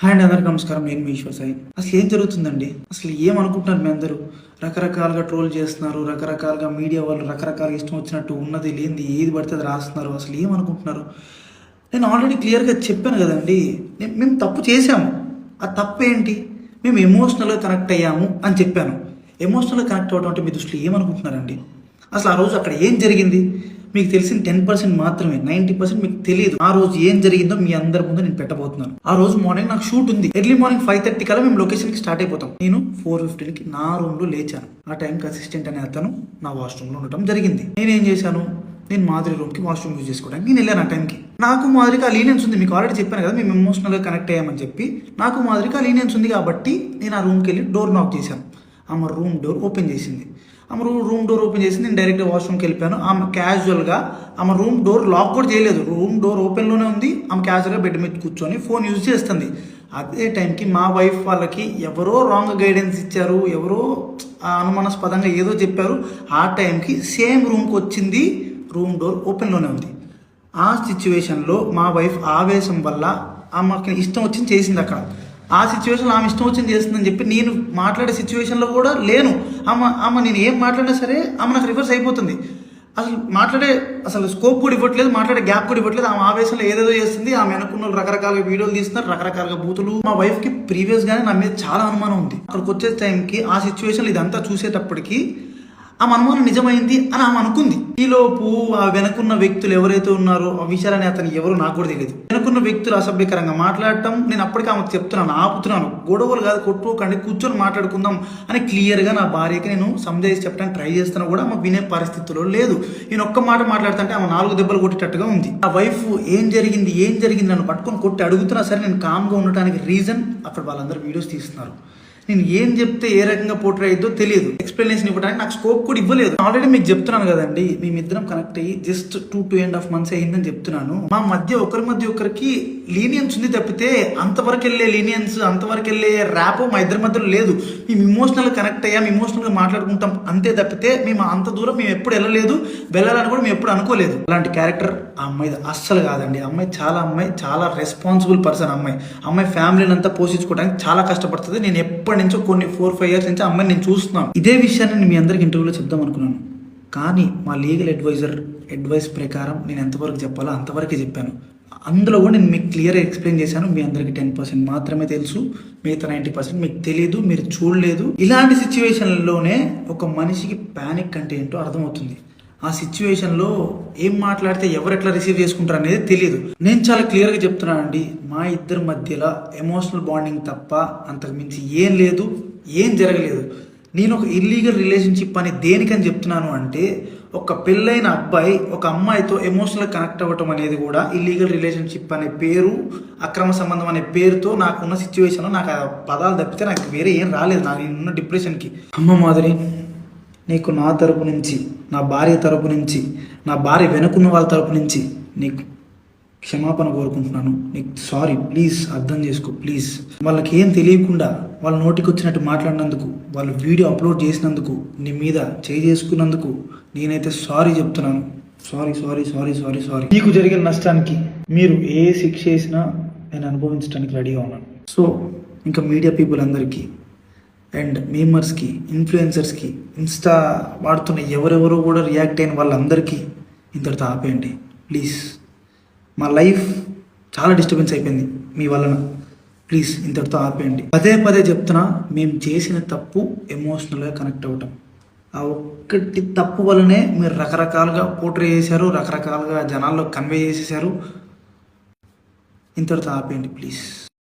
Hi అండి, అందరికీ నమస్కారం. నేను మీ ఈశ్వర్ సాయి. అసలు ఏం జరుగుతుందండి? అసలు ఏమనుకుంటున్నారు మీ అందరూ? రకరకాలుగా ట్రోల్ చేస్తున్నారు, రకరకాలుగా మీడియా వాళ్ళు రకరకాలుగా ఇష్టం వచ్చినట్టు ఉన్నది లేనిది ఏది పడితే అది రాస్తున్నారు. అసలు ఏమనుకుంటున్నారు? నేను ఆల్రెడీ క్లియర్గా చెప్పాను కదండి, మేము తప్పు చేశాము. ఆ తప్పు ఏంటి? మేము ఎమోషనల్గా కనెక్ట్ అయ్యాము అని చెప్పాను. ఎమోషనల్గా కనెక్ట్ అవ్వడం అంటే మీ దృష్టిలో ఏమనుకుంటున్నారండి? అసలు ఆ రోజు అక్కడ ఏం జరిగింది? మీకు తెలిసిన 10% మాత్రమే, 90% మీకు తెలియదు. ఆ రోజు ఏం జరిగిందో మీ అందరి ముందు నేను పెట్టబోతున్నాను. ఆ రోజు మార్నింగ్ నాకు షూట్ ఉంది. ఎర్లీ మార్నింగ్ 5:30 కల్లా మేము లొకేషన్కి స్టార్ట్ అయిపోతాం. నేను 4:15కి నా రూమ్లో లేచాను. ఆ టైంకి అసిస్టెంట్ అనే అతను నా వాష్రూమ్లో ఉండటం జరిగింది. నేనేం చేశాను? నేను మాధురి రూమ్కి వాష్రూమ్ యూజ్ చేసుకోవడానికి నేను వెళ్ళాను. ఆ టైంకి నాకు మాధురికి ఆ లీనియన్స్ ఉంది. మీకు ఆల్రెడీ చెప్పాను కదా, మేము ఎమోషనల్గా కనెక్ట్ అయ్యామని చెప్పి. నాకు మాధురికి ఆ లీనియన్స్ ఉంది కాబట్టి నేను ఆ రూమ్కి వెళ్ళి డోర్ నాక్ చేశాను. ఆమె రూమ్ డోర్ ఓపెన్ చేసింది. ఆమె రూమ్ డోర్ ఓపెన్ చేసి నేను డైరెక్ట్గా వాష్రూమ్కి వెళ్ళిపోయాను. ఆమె క్యాజువల్గా ఆమె రూమ్ డోర్ లాక్ కూడా చేయలేదు, రూమ్ డోర్ ఓపెన్లోనే ఉంది. ఆమె క్యాజువల్గా బెడ్ మీద కూర్చొని ఫోన్ యూజ్ చేస్తుంది. అదే టైంకి మా వైఫ్ వాళ్ళకి ఎవరో రాంగ్ గైడెన్స్ ఇచ్చారు, ఎవరో అనుమానాస్పదంగా ఏదో చెప్పారు. ఆ టైంకి సేమ్ రూమ్కి వచ్చింది, రూమ్ డోర్ ఓపెన్లోనే ఉంది. ఆ సిచ్యువేషన్లో మా వైఫ్ ఆవేశం వల్ల ఆమెకి ఇష్టం వచ్చింది చేసింది. అక్కడ ఆ సిచ్యువేషన్లో ఆమె ఇష్టం వచ్చింది చేస్తుందని చెప్పి నేను మాట్లాడే సిచ్యువేషన్లో కూడా లేను. ఆమె నేను ఏం మాట్లాడినా సరే ఆమె నాకు రివర్స్ అయిపోతుంది. అసలు స్కోప్ కూడా ఇవ్వట్లేదు, మాట్లాడే గ్యాప్ కూడా ఇవ్వట్లేదు. ఆమె ఆవేశంలో ఏదేదో చేస్తుంది. ఆమె అనుకున్న రకరకాలుగా వీడియోలు తీస్తున్నారు, రకరకాలుగా బూతులు. మా వైఫ్కి ప్రీవియస్గానే నా మీద చాలా అనుమానం ఉంది. అక్కడికి వచ్చే టైంకి ఆ సిచ్యువేషన్లో ఇదంతా చూసేటప్పటికి ఆమె అనుమానం నిజమైంది అని ఆమె అనుకుంది. ఈలోపు ఆ వెనుకున్న వ్యక్తులు ఎవరైతే ఉన్నారో ఆ విషయాలని అతను ఎవరు నాకు కూడా తెలియదు. వెనుకున్న వ్యక్తులు అసభ్యకరంగా మాట్లాడటం నేను అప్పటికి ఆమెకు చెప్తున్నాను, ఆపుతున్నాను. గొడవలు కాదు, కొట్టుకోకండి, కూర్చొని మాట్లాడుకుందాం అని క్లియర్గా నా భార్యకి నేను సంజాయిసి చెప్పడానికి ట్రై చేస్తున్నా కూడా ఆమె వినే పరిస్థితిలో లేదు. నేను ఒక్క మాట మాట్లాడుతుంటే ఆమె 4 దెబ్బలు కొట్టేటట్టుగా ఉంది. ఆ వైఫ్ ఏం జరిగింది నన్ను పట్టుకొని కొట్టి అడుగుతున్నా సరే నేను కామ్గా ఉండటానికి రీజన్ అక్కడ వాళ్ళందరూ వీడియోస్ తీస్తున్నారు. నేను ఏం చెప్తే ఏ రకంగా పోర్ట్రే అయిద్దో తెలియదు. ఎక్స్ప్లెనేషన్ ఇవ్వడానికి నాకు స్కోప్ కూడా ఇవ్వలేదు. ఆల్రెడీ మీకు చెప్తున్నాను కదండి, మేమిద్దరం కనెక్ట్ అయ్యి జస్ట్ 2.5 months అయిందని చెప్తున్నాను. మా మధ్య ఒకరికి లీనియన్స్ ఉంది తప్పితే అంతవరకు వెళ్ళే లీనియన్స్, అంతవరకు వెళ్ళే ర్యాపో మా ఇద్దరి మధ్యలో లేదు. మేము ఇమోషనల్గా కనెక్ట్ అయ్యాం, ఇమోషనల్గా మాట్లాడుకుంటాం అంతే తప్పితే మేము అంత దూరం మేము ఎప్పుడు వెళ్ళాలని కూడా మేము ఎప్పుడు అనుకోలేదు. అలాంటి క్యారెక్టర్ ఆ అమ్మాయిది అస్సలు కాదండి. అమ్మాయి చాలా రెస్పాన్సిబుల్ పర్సన్. అమ్మాయి ఫ్యామిలీని అంతా పోషించుకోవడానికి చాలా కష్టపడుతుంది. నేను ఎప్పటి నుంచో కొన్ని 4-5 years నుంచి అమ్మాయిని నేను చూస్తున్నాను. ఇదే విషయాన్ని నేను మీ అందరికి ఇంటర్వ్యూలో చెప్దాం అనుకున్నాను, కానీ మా లీగల్ అడ్వైస్ ప్రకారం నేను ఎంతవరకు చెప్పాలో అంతవరకే చెప్పాను. అందులో కూడా నేను మీకు క్లియర్గా ఎక్స్ప్లెయిన్ చేశాను. మీ అందరికి 10% మాత్రమే తెలుసు, మిగతా 90% మీకు తెలియదు, మీరు చూడలేదు. ఇలాంటి సిచ్యువేషన్లోనే ఒక మనిషికి ప్యానిక్ అంటే ఏంటో అర్థమవుతుంది. ఆ సిచ్యువేషన్లో ఏం మాట్లాడితే ఎవరు ఎట్లా రిసీవ్ చేసుకుంటారు అనేది తెలియదు. నేను చాలా క్లియర్గా చెప్తున్నానండి, మా ఇద్దరి మధ్యలో ఎమోషనల్ బాండింగ్ తప్ప అంతకు మించి ఏం లేదు, ఏం జరగలేదు. నేను ఒక ఇల్లీగల్ రిలేషన్షిప్ అని దేనికని చెప్తున్నాను అంటే, ఒక పెళ్ళైన అబ్బాయి ఒక అమ్మాయితో ఎమోషనల్ కనెక్ట్ అవ్వటం అనేది కూడా ఇల్లీగల్ రిలేషన్షిప్ అనే పేరు, అక్రమ సంబంధం అనే పేరుతో నాకున్న సిచ్యువేషన్లో నాకు ఆ పదాలు తప్పితే నాకు వేరే ఏం రాలేదు. నేనున్న డిప్రెషన్కి. అమ్మ మాదిరి, నీకు నా తరపు నుంచి, నా భార్య తరపు నుంచి, నా భార్య వెనుకున్న వాళ్ళ తరపు నుంచి నీకు క్షమాపణ కోరుకుంటున్నాను. నీకు సారీ, ప్లీజ్ అర్థం చేసుకో, ప్లీజ్. వాళ్ళకి ఏం తెలియకుండా వాళ్ళ నోటికి వచ్చినట్టు మాట్లాడినందుకు, వాళ్ళు వీడియో అప్లోడ్ చేసినందుకు, నీ మీద చేసుకున్నందుకు నేనైతే సారీ చెప్తున్నాను. సారీ. మీకు జరిగిన నష్టానికి మీరు ఏ శిక్ష చేసినా నేను అనుభవించడానికి రెడీగా ఉన్నాను. సో ఇంకా మీడియా పీపుల్ అందరికీ అండ్ మీమర్స్కి, ఇన్ఫ్లుయెన్సర్స్కి, ఇన్స్టా వాడుతున్న ఎవరెవరో కూడా రియాక్ట్ అయిన వాళ్ళందరికీ ఇంతటితో ఆపేయండి ప్లీజ్. మా లైఫ్ చాలా డిస్టర్బెన్స్ అయిపోయింది మీ వలన. ప్లీజ్ ఇంతటితో ఆపేయండి. పదే చెప్తున్నా, మేము చేసిన తప్పు ఎమోషనల్గా కనెక్ట్ అవ్వటం. ఆ ఒక్కటి తప్పు వల్లనే మీరు రకరకాలుగా పోర్ట్రే చేశారు, రకరకాలుగా జనాల్లో కన్వే చేసేసారు. ఇంతటితో ఆపేయండి ప్లీజ్.